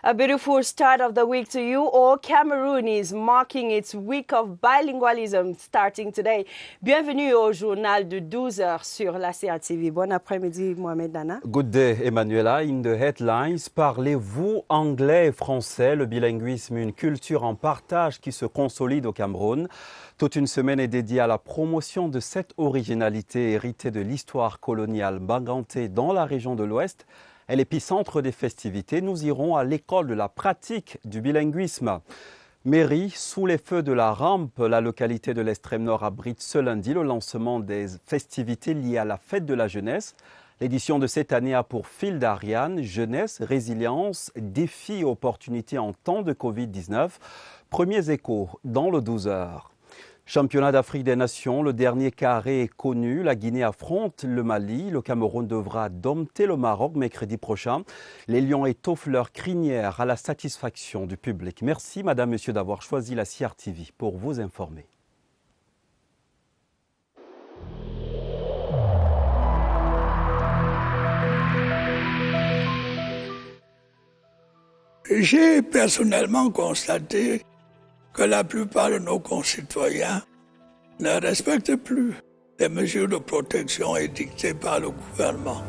A beautiful start of the week to you all. Cameroon is marking its week of bilingualism starting today. Bienvenue au journal de 12 heures sur la CRTV. Bon après-midi, Mohamed Nana. Good day, Emanuela. In the headlines, parlez-vous anglais et français? Le bilinguisme, une culture en partage qui se consolide au Cameroun. Toute une semaine est dédiée à la promotion de cette originalité héritée de l'histoire coloniale bangantée dans la région de l'Ouest. À l'épicentre des festivités, nous irons à l'école de la pratique du bilinguisme. Mairie, sous les feux de la Rampe, la localité de l'extrême nord abrite ce lundi le lancement des festivités liées à la fête de la jeunesse. L'édition de cette année a pour fil d'Ariane, jeunesse, résilience, défis et opportunités en temps de Covid-19. Premiers échos dans le 12 heures. Championnat d'Afrique des Nations, le dernier carré est connu. La Guinée affronte le Mali. Le Cameroun devra dompter le Maroc mercredi prochain. Les Lions étoffent leur crinière à la satisfaction du public. Merci, madame, monsieur, d'avoir choisi la CRTV pour vous informer. J'ai personnellement constaté que la plupart de nos concitoyens ne respectent plus les mesures de protection édictées par le gouvernement.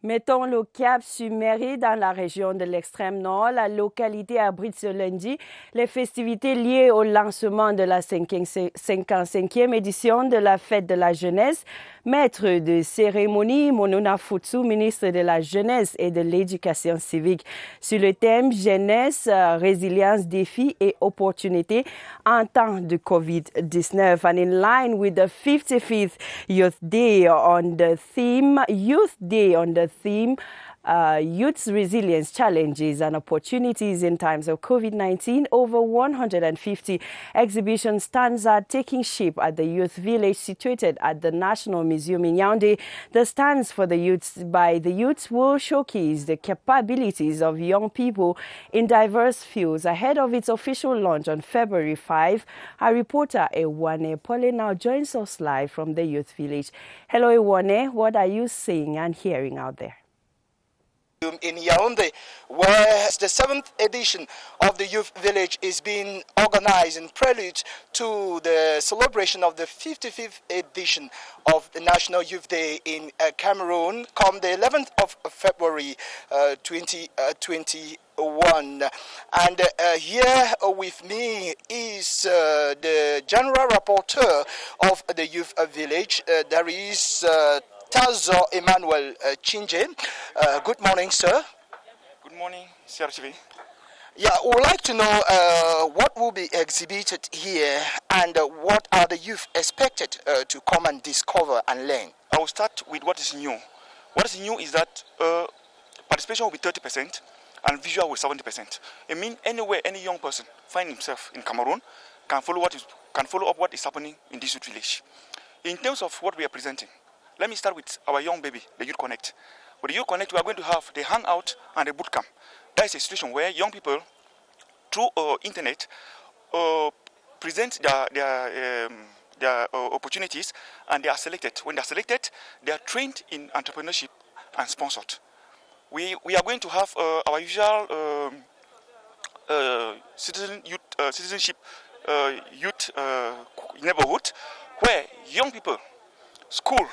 Mettons le cap sur Mairie dans la région de l'extrême nord. La localité abrite ce lundi les festivités liées au lancement de la 55e édition de la fête de la jeunesse. Maître de cérémonie, Monona Futsu, ministre de la Jeunesse et de l'Éducation civique, sur le thème jeunesse, résilience, défis et opportunités en temps de COVID-19. And in line with the 55th Youth Day on the theme, Youth's Resilience Challenges and Opportunities in Times of COVID-19, over 150 exhibition stands are taking shape at the Youth Village situated at the National Museum in Yaoundé. The stands for the youths by the youths will showcase the capabilities of young people in diverse fields ahead of its official launch on February 5. Our reporter Ewane Pole now joins us live from the Youth Village. Hello Ewane, what are you seeing and hearing out there? In Yaoundé, where the 7th edition of the Youth Village is being organized in prelude to the celebration of the 55th edition of the National Youth Day in Cameroon, come the 11th of February 2021. And here with me is the General Rapporteur of the Youth Village. There is Tazo Emmanuel Chinje. Good morning, sir. Good morning, CRTV. Yeah, we would like to know what will be exhibited here and what are the youth expected to come and discover and learn. I will start with what is new. What is new is that participation will be 30% and visual will be 70%. It means anywhere any young person find himself in Cameroon can follow up what is happening in this youth village. In terms of what we are presenting, let me start with our young baby, the Youth Connect. With the Youth Connect, we are going to have the hangout and the bootcamp. That is a situation where young people, through internet, present their opportunities, and they are selected. When they are selected, they are trained in entrepreneurship and sponsored. We are going to have our usual citizenship youth neighborhood, where young people, school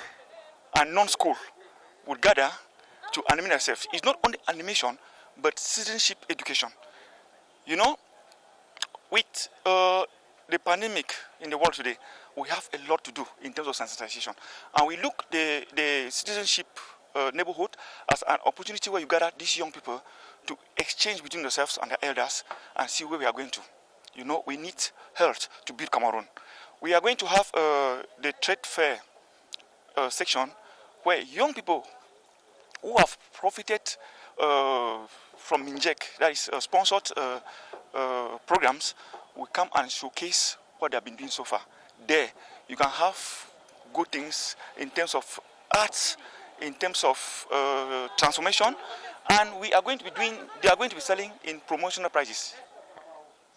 and non-school would gather to animate themselves. It's not only animation, but citizenship education. You know, with the pandemic in the world today, we have a lot to do in terms of sensitization. And we look the citizenship neighborhood as an opportunity where you gather these young people to exchange between themselves and their elders and see where we are going to. You know, we need health to build Cameroon. We are going to have the trade fair section where young people who have profited from MINJEC, that is sponsored programs, will come and showcase what they have been doing so far. There, you can have good things in terms of arts, in terms of transformation, and they are going to be selling in promotional prices.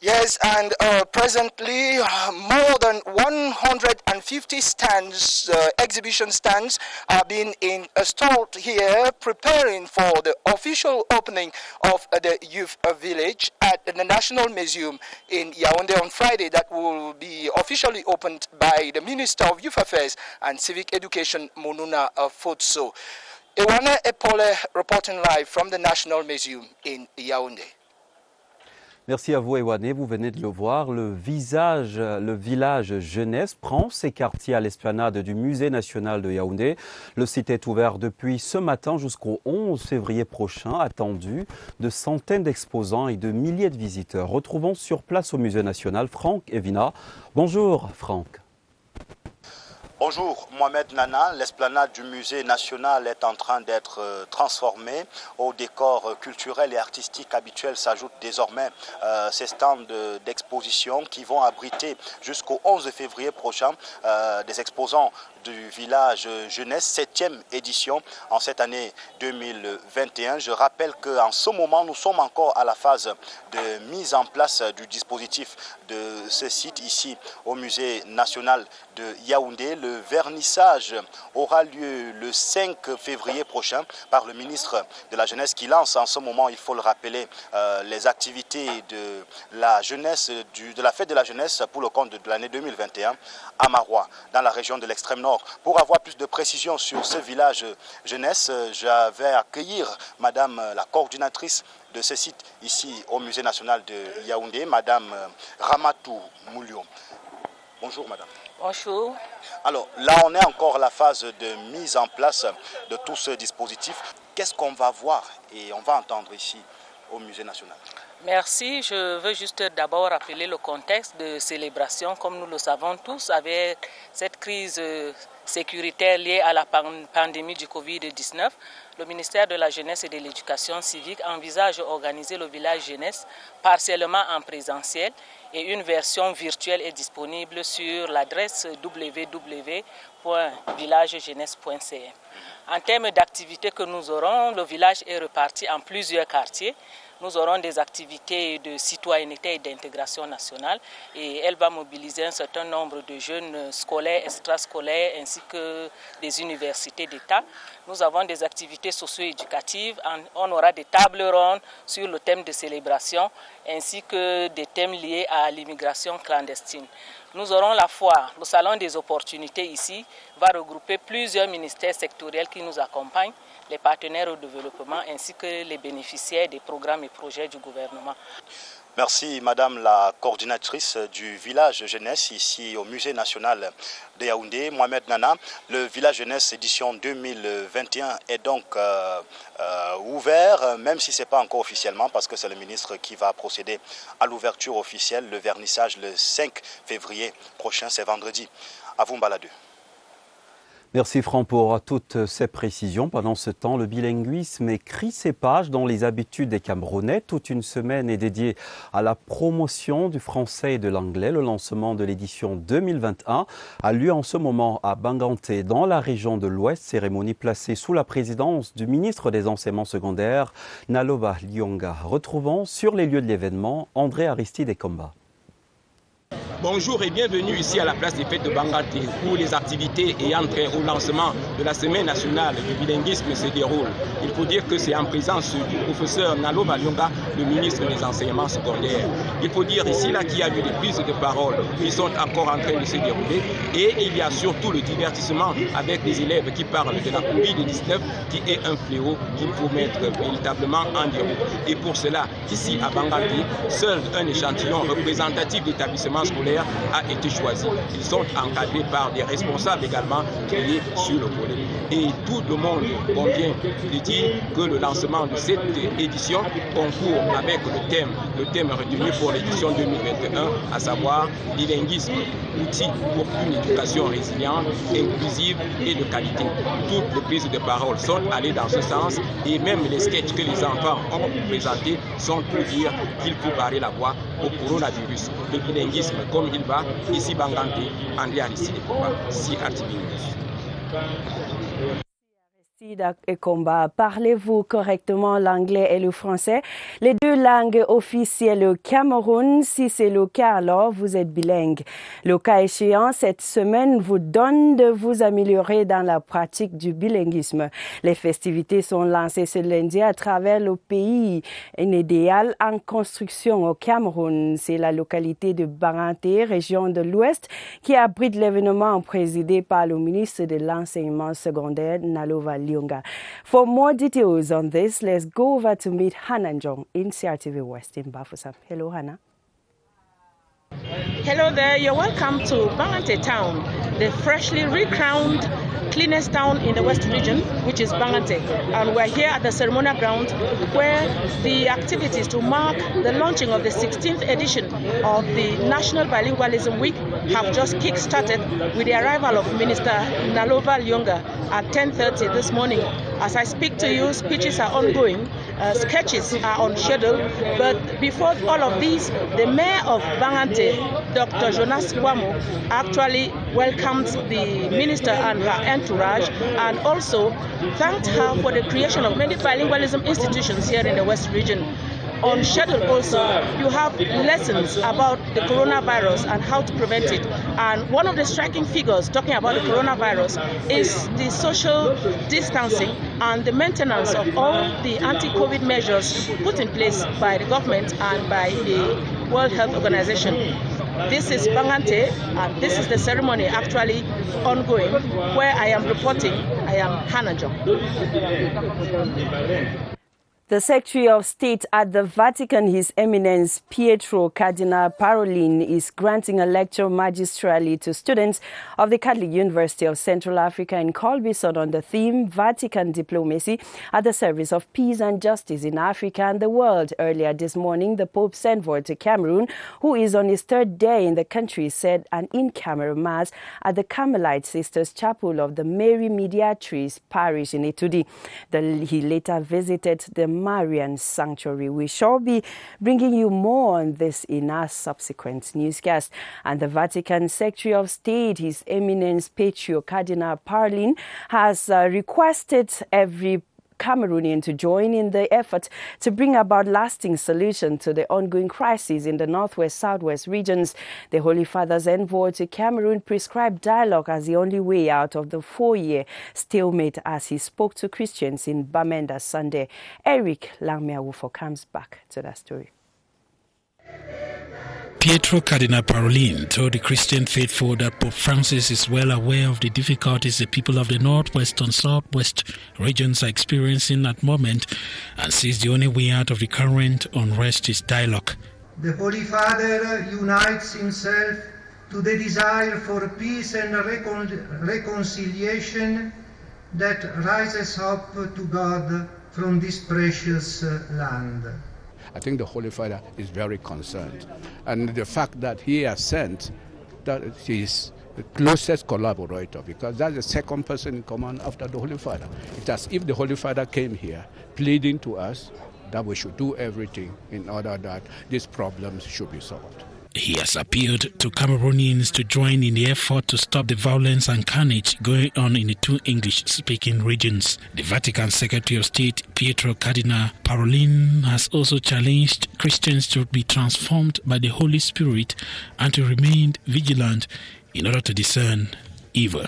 Yes, and presently more than 150 stands, exhibition stands, are being installed here, preparing for the official opening of the youth village at the National Museum in Yaoundé on Friday. That will be officially opened by the Minister of Youth Affairs and Civic Education, Monuna Fotso. Ewana Epole reporting live from the National Museum in Yaoundé. Merci à vous, Ewane. Vous venez de le voir. Le village jeunesse prend ses quartiers à l'esplanade du Musée national de Yaoundé. Le site est ouvert depuis ce matin jusqu'au 11 février prochain. Attendu de centaines d'exposants et de milliers de visiteurs. Retrouvons sur place au Musée national Franck Evina. Bonjour, Franck. Bonjour, Mohamed Nana. L'esplanade du Musée national est en train d'être transformée. Au décor culturel et artistique habituel s'ajoutent désormais ces stands d'exposition qui vont abriter jusqu'au 11 février prochain des exposants du village jeunesse, 7e édition en cette année 2021. Je rappelle qu'en ce moment, nous sommes encore à la phase de mise en place du dispositif de ce site ici au Musée national de Yaoundé. Le vernissage aura lieu le 5 février prochain par le ministre de la Jeunesse qui lance en ce moment, il faut le rappeler, les activités de la jeunesse, de la fête de la jeunesse pour le compte de l'année 2021 à Marois, dans la région de l'extrême nord. Pour avoir plus de précisions sur ce village jeunesse, je vais accueillir Madame la coordinatrice de ce site ici au Musée national de Yaoundé, Madame Ramatou Moulion. Bonjour Madame. Bonjour. Alors là, on est encore à la phase de mise en place de tout ce dispositif. Qu'est-ce qu'on va voir et on va entendre ici au Musée national? Merci. Je veux juste d'abord rappeler le contexte de célébration. Comme nous le savons tous, avec cette crise sécuritaire liée à la pandémie du Covid-19, le ministère de la Jeunesse et de l'Éducation civique envisage d'organiser le village jeunesse partiellement en présentiel et une version virtuelle est disponible sur l'adresse www.villagejeunesse.cm. En termes d'activités que nous aurons, le village est reparti en plusieurs quartiers. Nous aurons des activités de citoyenneté et d'intégration nationale et elle va mobiliser un certain nombre de jeunes scolaires, extrascolaires ainsi que des universités d'État. Nous avons des activités socio-éducatives, on aura des tables rondes sur le thème de célébration ainsi que des thèmes liés à l'immigration clandestine. Nous aurons la foire, le salon des opportunités ici va regrouper plusieurs ministères sectoriels qui nous accompagnent, les partenaires au développement ainsi que les bénéficiaires des programmes et projets du gouvernement. Merci Madame la coordinatrice du village jeunesse ici au Musée national de Yaoundé, Mohamed Nana. Le village jeunesse édition 2021 est donc ouvert, même si ce n'est pas encore officiellement parce que c'est le ministre qui va procéder à l'ouverture officielle, le vernissage le 5 février prochain, c'est vendredi. À vous Mbaladou. Merci Franck pour toutes ces précisions. Pendant ce temps, le bilinguisme écrit ses pages dans les habitudes des Camerounais. Toute une semaine est dédiée à la promotion du français et de l'anglais. Le lancement de l'édition 2021 a lieu en ce moment à Banganté, dans la région de l'Ouest. Cérémonie placée sous la présidence du ministre des Enseignements secondaires, Naloba Lyonga. Retrouvons sur les lieux de l'événement André Aristide Ekomba. Bonjour et bienvenue ici à la place des fêtes de Banganté où les activités ayant trait au lancement de la semaine nationale du bilinguisme se déroulent. Il faut dire que c'est en présence du professeur Nalo Malionga, le ministre des Enseignements secondaires. Il faut dire ici qu'il y a eu des prises de parole qui sont encore en train de se dérouler et il y a surtout le divertissement avec les élèves qui parlent de la Covid-19 qui est un fléau qu'il faut mettre véritablement en déroute. Et pour cela, ici à Banganté, seul un échantillon représentatif d'établissements scolaires a été choisi. Ils sont encadrés par des responsables également créés sur le volet. Et tout le monde convient de dire que le lancement de cette édition concourt avec le thème retenu pour l'édition 2021, à savoir bilinguisme, outil pour une éducation résiliente, inclusive et de qualité. Toutes les prises de parole sont allées dans ce sens et même les sketchs que les enfants ont présentés sont pour dire qu'il faut barrer la voie au coronavirus. Le bilinguisme comme il va, ici Banganté, André Aristide Ekomba, si Artibingus. Et combat. Parlez-vous correctement l'anglais et le français, les deux langues officielles au Cameroun? Si c'est le cas, alors vous êtes bilingue. Le cas échéant, cette semaine vous donne de vous améliorer dans la pratique du bilinguisme. Les festivités sont lancées ce lundi à travers le pays. Un idéal en construction au Cameroun. C'est la localité de Banganté, région de l'Ouest, qui abrite l'événement présidé par le ministre de l'Enseignement secondaire, Nalova Lyonga. For more details on this, let's go over to meet Hannah Njong in CRTV West in Bafoussam. Hello, Hannah. Hello there, you're welcome to Banganté town, the freshly recrowned cleanest town in the West region, which is Banganté. And we're here at the ceremonial ground where the activities to mark the launching of the 16th edition of the National Bilingualism Week have just kick-started with the arrival of Minister Nalova Lyonga at 10:30 this morning. As I speak to you, speeches are ongoing, sketches are on schedule, but before all of these, the mayor of Banganté, Dr. Jonas Kwamo, actually welcomed the minister and her entourage and also thanked her for the creation of many bilingualism institutions here in the West region. On schedule also, you have lessons about the coronavirus and how to prevent it. And one of the striking figures talking about the coronavirus is the social distancing and the maintenance of all the anti-COVID measures put in place by the government and by the World Health Organization. This is Banganté, and this is the ceremony actually ongoing, where I am reporting. I am Hannah Njong. The Secretary of State at the Vatican, His Eminence Pietro Cardinal Parolin, is granting a lecture magistrally to students of the Catholic University of Central Africa in Colbison on the theme Vatican Diplomacy at the Service of Peace and Justice in Africa and the World. Earlier this morning, the Pope's envoy to Cameroon, who is on his third day in the country, said an in-camera mass at the Carmelite Sisters Chapel of the Mary Mediatrix Parish in Itudi. He later visited the Marian Sanctuary. We shall be bringing you more on this in our subsequent newscast. And the Vatican Secretary of State, His Eminence Pietro Cardinal Parolin, has requested every Cameroonian to join in the effort to bring about lasting solution to the ongoing crisis in the northwest-southwest regions. The Holy Father's envoy to Cameroon prescribed dialogue as the only way out of the 4-year stalemate as he spoke to Christians in Bamenda Sunday. Eric Langmeawufo comes back to that story. Pietro Cardinal Parolin told the Christian faithful that Pope Francis is well aware of the difficulties the people of the northwest and southwest regions are experiencing at the moment and sees the only way out of the current unrest is dialogue. The Holy Father unites himself to the desire for peace and reconciliation that rises up to God from this precious land. I think the Holy Father is very concerned. And the fact that he has sent that his closest collaborator, because that's the second person in command after the Holy Father. It's as if the Holy Father came here pleading to us that we should do everything in order that these problems should be solved. He has appealed to Cameroonians to join in the effort to stop the violence and carnage going on in the two English-speaking regions. The Vatican Secretary of State, Pietro Cardinal Parolin, has also challenged Christians to be transformed by the Holy Spirit and to remain vigilant in order to discern evil.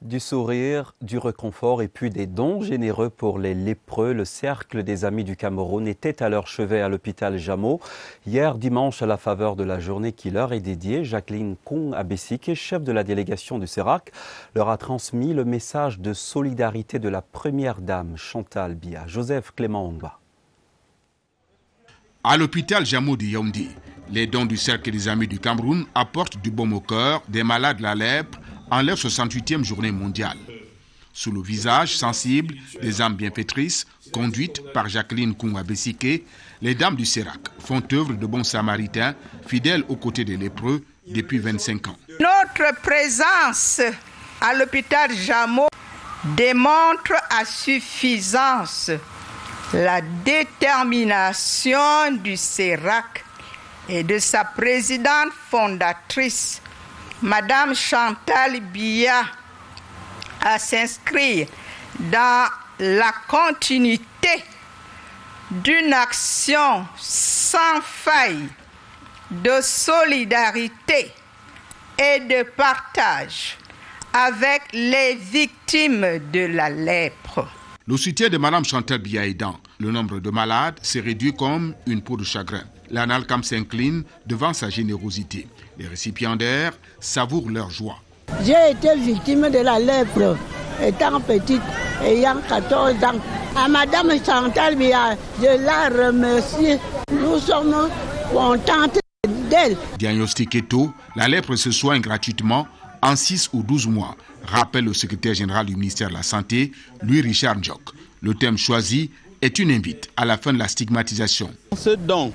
Du sourire, du réconfort et puis des dons généreux pour les lépreux. Le Cercle des Amis du Cameroun était à leur chevet à l'hôpital Jameau. Hier dimanche, à la faveur de la journée qui leur est dédiée, Jacqueline Kung Abessike, chef de la délégation du CERAC, leur a transmis le message de solidarité de la première dame Chantal Biya. Joseph Clément Ongba. À l'hôpital Jameau de Yaoundé, les dons du Cercle des Amis du Cameroun apportent du baume au cœur des malades de la lèpre en leur 68e journée mondiale. Sous le visage sensible des âmes bienfaitrices, conduites par Jacqueline Kung Abessike, les dames du CERAC font œuvre de bons samaritains, fidèles aux côtés des lépreux depuis 25 ans. Notre présence à l'hôpital Jameau démontre à suffisance la détermination du CERAC et de sa présidente fondatrice, Madame Chantal Biya, à s'inscrire dans la continuité d'une action sans faille de solidarité et de partage avec les victimes de la lèpre. Le soutien de Mme Chantal Biya-Aidant, le nombre de malades s'est réduit comme une peau de chagrin. L'ANALCAM s'incline devant sa générosité. Les récipiendaires savourent leur joie. J'ai été victime de la lèpre étant petite, ayant 14 ans. À Mme Chantal Biya, je la remercie. Nous sommes contentes d'elle. Diagnostiquée tôt, la lèpre se soigne gratuitement en 6 ou 12 mois, rappelle le secrétaire général du ministère de la Santé, Louis Richard Ndiok. Le thème choisi est une invite à la fin de la stigmatisation. Ce don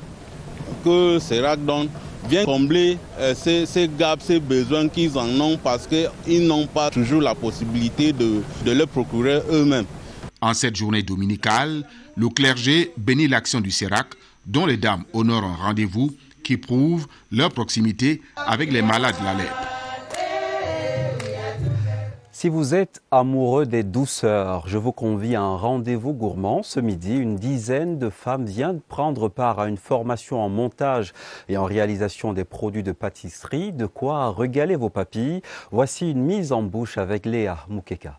que CERAC donne vient combler ces gaps, ces besoins qu'ils en ont parce qu'ils n'ont pas toujours la possibilité de le procurer eux-mêmes. En cette journée dominicale, le clergé bénit l'action du CERAC, dont les dames honorent un rendez-vous qui prouve leur proximité avec les malades de la lèpre. Si vous êtes amoureux des douceurs, je vous convie à un rendez-vous gourmand. Ce midi, une dizaine de femmes viennent prendre part à une formation en montage et en réalisation des produits de pâtisserie. De quoi régaler vos papilles. Voici une mise en bouche avec Léa Moukeka.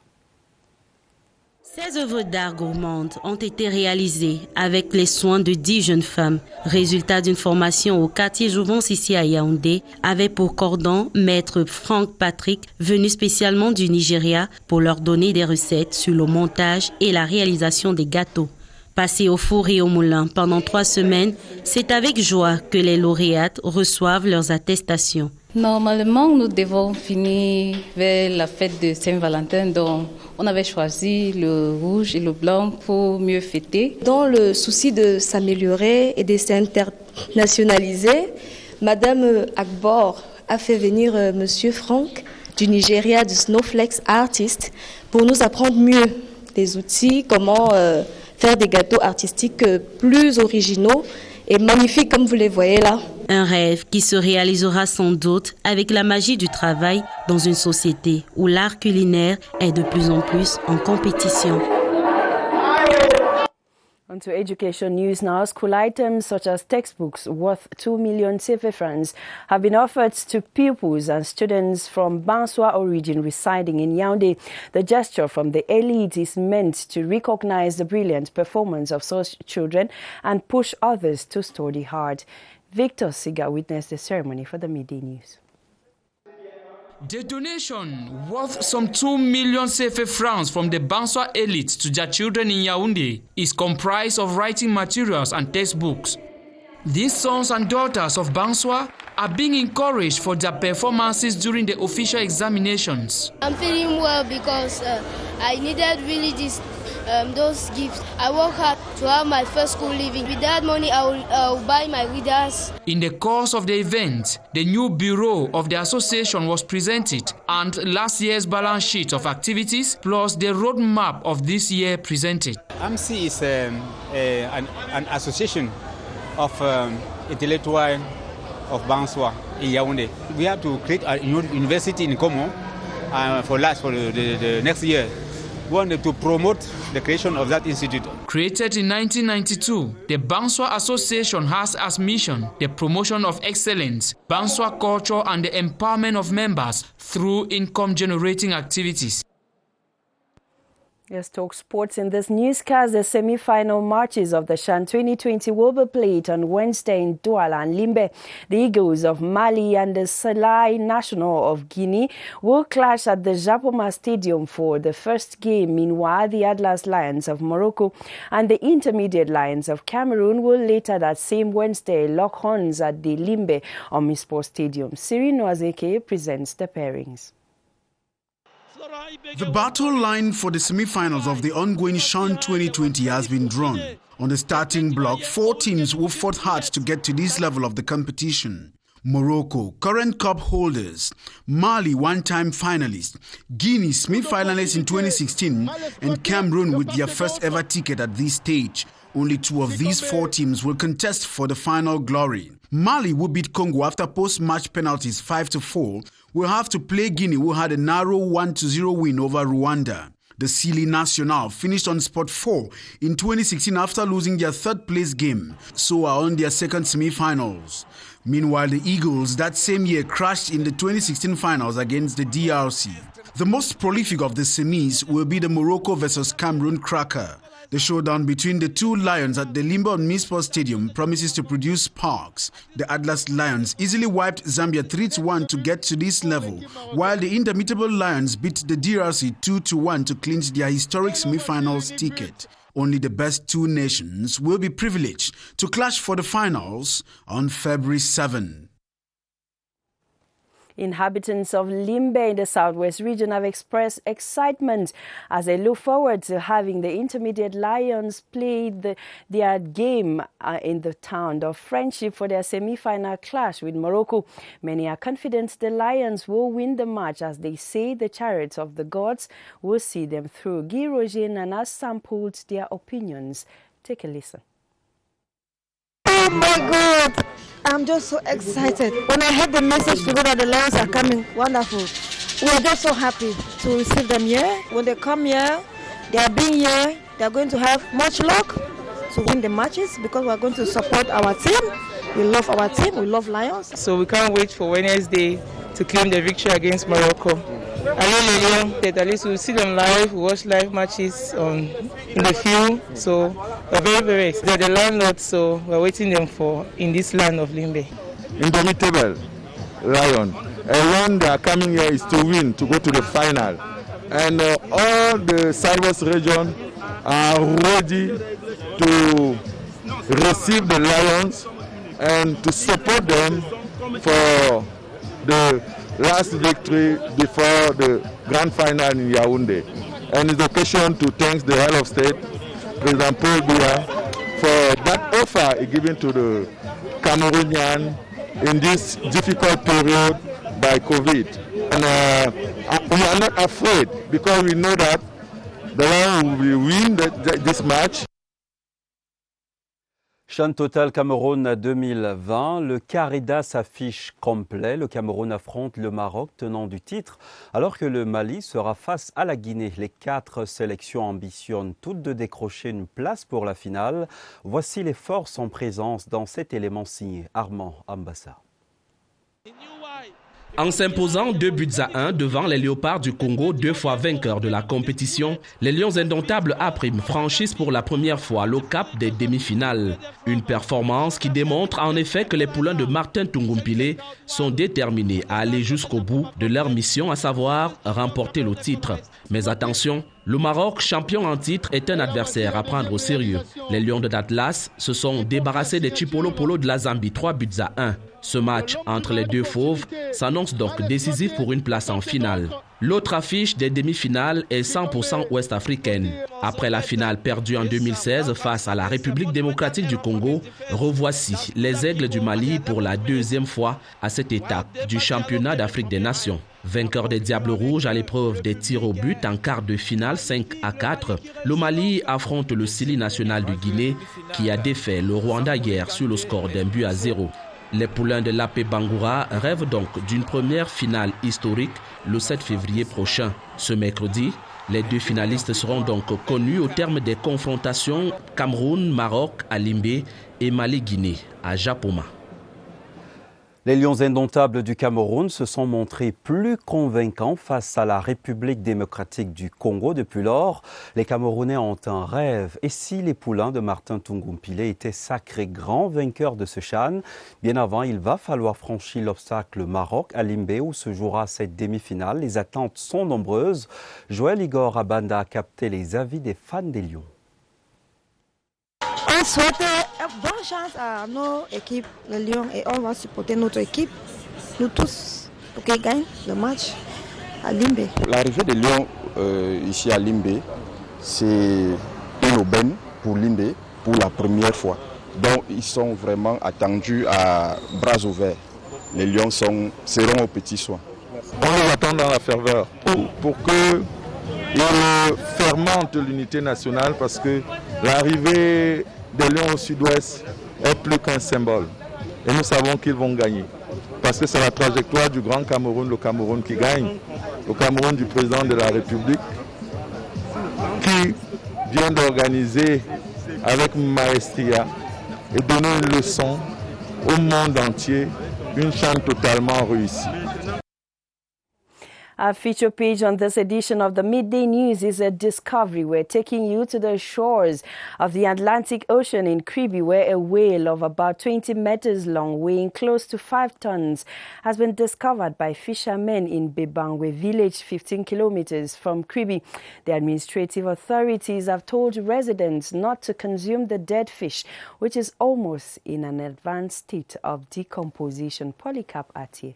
Ces œuvres d'art gourmandes ont été réalisées avec les soins de 10 jeunes femmes, résultat d'une formation au quartier Jouvence ici à Yaoundé, avec pour cordon maître Frank Patrick, venu spécialement du Nigeria pour leur donner des recettes sur le montage et la réalisation des gâteaux. Passés au four et au moulin pendant 3 semaines, c'est avec joie que les lauréates reçoivent leurs attestations. Normalement, nous devons finir vers la fête de Saint-Valentin, donc on avait choisi le rouge et le blanc pour mieux fêter. Dans le souci de s'améliorer et de s'internationaliser, Madame Akbor a fait venir Monsieur Frank du Nigeria, du Snowflakes Artist, pour nous apprendre mieux les outils, comment faire des gâteaux artistiques plus originaux et magnifiques comme vous les voyez là. Un rêve qui se réalisera sans doute avec la magie du travail dans une société où l'art culinaire est de plus en plus en compétition. On to education news now. School items such as textbooks worth 2 million CFA francs have been offered to pupils and students from Banswa origin residing in Yaoundé. The gesture from the elite is meant to recognize the brilliant performance of such children and push others to study hard. Victor Siga witnessed the ceremony for the Midday News. The donation, worth some 2 million CFA francs from the Banswa elite to their children in Yaoundé, is comprised of writing materials and textbooks. These sons and daughters of Banswa are being encouraged for their performances during the official examinations. I'm feeling well because I needed really those gifts. I work hard to have my first school living. With that money, I will buy my readers. In the course of the event, the new bureau of the association was presented and last year's balance sheet of activities plus the roadmap of this year presented. AMSI is an association of intellectual of Banswa in Yaoundé. We have to create a university in Como for the next year. We wanted to promote the creation of that institute. Created in 1992, the Banswa Association has as mission the promotion of excellence, Banswa culture and the empowerment of members through income-generating activities. Let's talk sports in this newscast. The semi-final matches of the CHAN 2020 will be played on Wednesday in Douala and Limbe. The Eagles of Mali and the Selai National of Guinea will clash at the Japoma Stadium for the first game. Meanwhile, the Atlas Lions of Morocco and the Intermediate Lions of Cameroon will later that same Wednesday lock horns at the Limbe Omnisport Stadium. Cyril Noazeke presents the pairings. The battle line for the semi-finals of the ongoing CHAN 2020 has been drawn. On the starting block, 4 teams who fought hard to get to this level of the competition. Morocco, current cup holders, Mali, one-time finalists, Guinea, semi-finalists in 2016, and Cameroon with their first ever ticket at this stage. Only 2 of these 4 teams will contest for the final glory. Mali will beat Congo after post-match penalties 5-4, will have to play Guinea, who had a narrow 1-0 win over Rwanda. The Sili National finished on spot 4 in 2016 after losing their third-place game, so are on their second semi-finals. Meanwhile, the Eagles that same year crashed in the 2016 finals against the DRC. The most prolific of the semis will be the Morocco versus Cameroon cracker. The showdown between the two Lions at the Limba Omnisport Stadium promises to produce sparks. The Atlas Lions easily wiped Zambia 3-1 to get to this level, while the Indomitable Lions beat the DRC 2-1 to clinch their historic semi-finals ticket. Only the best two nations will be privileged to clash for the finals on February 7. Inhabitants of Limbe in the southwest region have expressed excitement as they look forward to having the Intermediate Lions play their game in the town of Friendship for their semi-final clash with Morocco. Many are confident the Lions will win the match as they say the chariots of the gods will see them through. Guy Roger has sampled their opinions. Take a listen. Oh my God! I'm just so excited. When I heard the message to go that the Lions are coming, wonderful. We're just so happy to receive them here. When they come here, they are being here, they are going to have much luck to win the matches because we are going to support our team. We love our team, we love Lions. So we can't wait for Wednesday to claim the victory against Morocco. I know that at least we'll see them live, we watch live matches in the field, so we're very, very excited. They're the landlords, so we're waiting them for in this land of Limbe. Indomitable Lion. And when they are coming here is to win, to go to the final. And all the Southwest region are ready to receive the Lions and to support them for the last victory before the grand final in Yaoundé. And it's occasion to thank the head of state, President Paul Biya, for that offer given to the Cameroonian in this difficult period by COVID. And we are not afraid because we know that the Lions will win this match. Chan Total Cameroun 2020, le Carida s'affiche complet. Le Cameroun affronte le Maroc, tenant du titre, alors que le Mali sera face à la Guinée. Les 4 sélections ambitionnent toutes de décrocher une place pour la finale. Voici les forces en présence dans cet élément signé Armand Ambassa. En s'imposant 2-1 devant les Léopards du Congo, 2 fois vainqueurs de la compétition, les Lions indomptables A-Prime franchissent pour la première fois le cap des demi-finales. Une performance qui démontre en effet que les poulains de Martin Tungumpile sont déterminés à aller jusqu'au bout de leur mission, à savoir remporter le titre. Mais attention, le Maroc, champion en titre, est un adversaire à prendre au sérieux. Les Lions de l'Atlas se sont débarrassés des Chipolo Polo de la Zambie, 3-1. Ce match entre les deux fauves s'annonce donc décisif pour une place en finale. L'autre affiche des demi-finales est 100% ouest-africaine. Après la finale perdue en 2016 face à la République démocratique du Congo, revoici les Aigles du Mali pour la 2e fois à cette étape du championnat d'Afrique des Nations. Vainqueur des Diables Rouges à l'épreuve des tirs au but en quart de finale 5-4, le Mali affronte le Sili national du Guinée qui a défait le Rwanda hier sur le score d'1-0. Les poulains de l'AP Bangoura rêvent donc d'une première finale historique le 7 février prochain. Ce mercredi, les 2 finalistes seront donc connus au terme des confrontations Cameroun-Maroc à Limbe et Mali-Guinée à Japoma. Les Lions indomptables du Cameroun se sont montrés plus convaincants face à la République démocratique du Congo. Depuis lors, les Camerounais ont un rêve. Et si les poulains de Martin Tungumpile étaient sacrés grands vainqueurs de ce CHAN, bien avant, il va falloir franchir l'obstacle Maroc à Limbe où se jouera cette demi-finale. Les attentes sont nombreuses. Joël Igor Abanda a capté les avis des fans des Lions. On souhaite bonne chance à nos équipes, les Lions, et on va supporter notre équipe, nous tous, pour qu'ils gagnent le match à Limbe. L'arrivée des Lions ici à Limbe, c'est une aubaine pour Limbe pour la première fois. Donc ils sont vraiment attendus à bras ouverts. Les Lions seront aux petits soins. On les attend dans la ferveur pour qu'ils fermentent l'unité nationale parce que l'arrivée des Lions au sud-ouest est plus qu'un symbole. Et nous savons qu'ils vont gagner. parce que c'est la trajectoire du Grand Cameroun, le Cameroun qui gagne, le Cameroun du président de la République, qui vient d'organiser avec maestria et donner une leçon au monde entier, une chante totalement réussie. Our feature page on this edition of the Midday News is a discovery. We're taking you to the shores of the Atlantic Ocean in Kribi, where a whale of about 20 meters long, weighing close to 5 tons, has been discovered by fishermen in Bebangwe village, 15 kilometers from Kribi. The administrative authorities have told residents not to consume the dead fish, which is almost in an advanced state of decomposition. Polycarp Atier.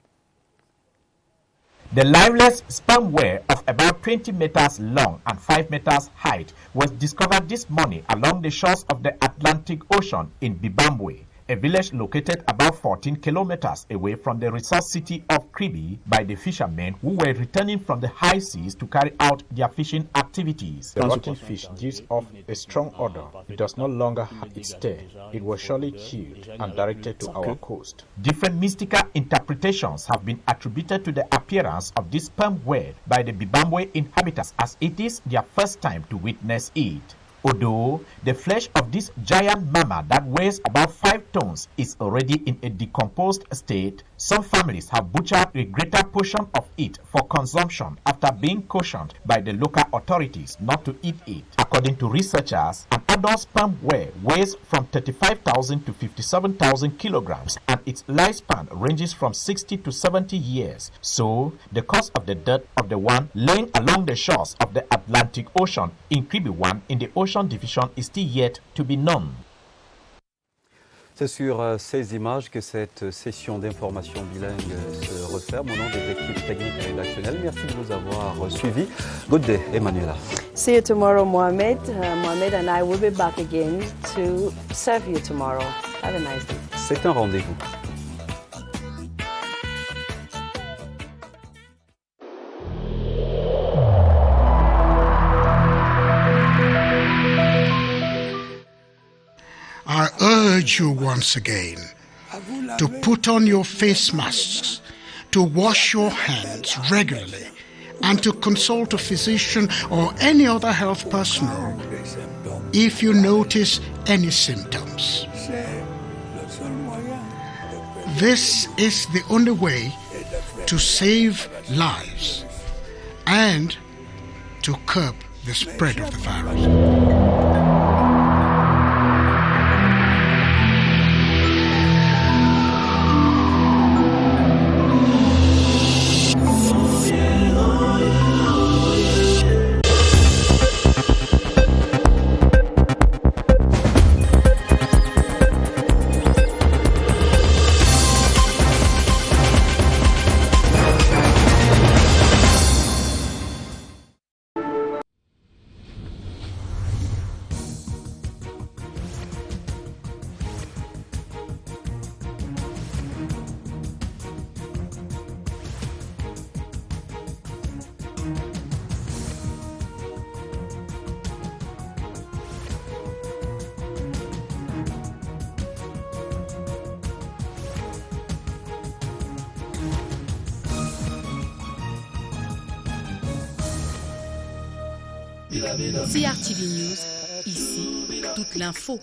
The liveless sperm whale of about 20 meters long and 5 meters height was discovered this morning along the shores of the Atlantic Ocean in Bibambwe, a village located about 14 kilometers away from the resort city of Kribi, by the fishermen who were returning from the high seas to carry out their fishing activities. The rotten fish gives off a strong odor. It does no longer have its tail. It was surely killed and directed to our coast. Different mystical interpretations have been attributed to the appearance of this sperm whale by the Bibambwe inhabitants, as it is their first time to witness it. Although the flesh of this giant mammal that weighs about 5 tons is already in a decomposed state, some families have butchered a greater portion of it for consumption after being cautioned by the local authorities not to eat it. According to researchers, an adult sperm whale weighs from 35,000 to 57,000 kilograms, and its lifespan ranges from 60 to 70 years. So, the cause of the death of the one laying along the shores of the Atlantic Ocean in Kribi 1 in the Ocean Division is still yet to be known. C'est sur ces images que cette session d'information bilingue se referme. Au nom des équipes techniques et rédactionnelles, merci de nous avoir suivis. Good day, Emmanuela. See you tomorrow, Mohamed. Mohamed and I will be back again to serve you tomorrow. Have a nice day. C'est un rendez-vous. I urge you once again to put on your face masks, to wash your hands regularly, and to consult a physician or any other health personnel if you notice any symptoms. This is the only way to save lives and to curb the spread of the virus. CRTV News, ici, toute l'info.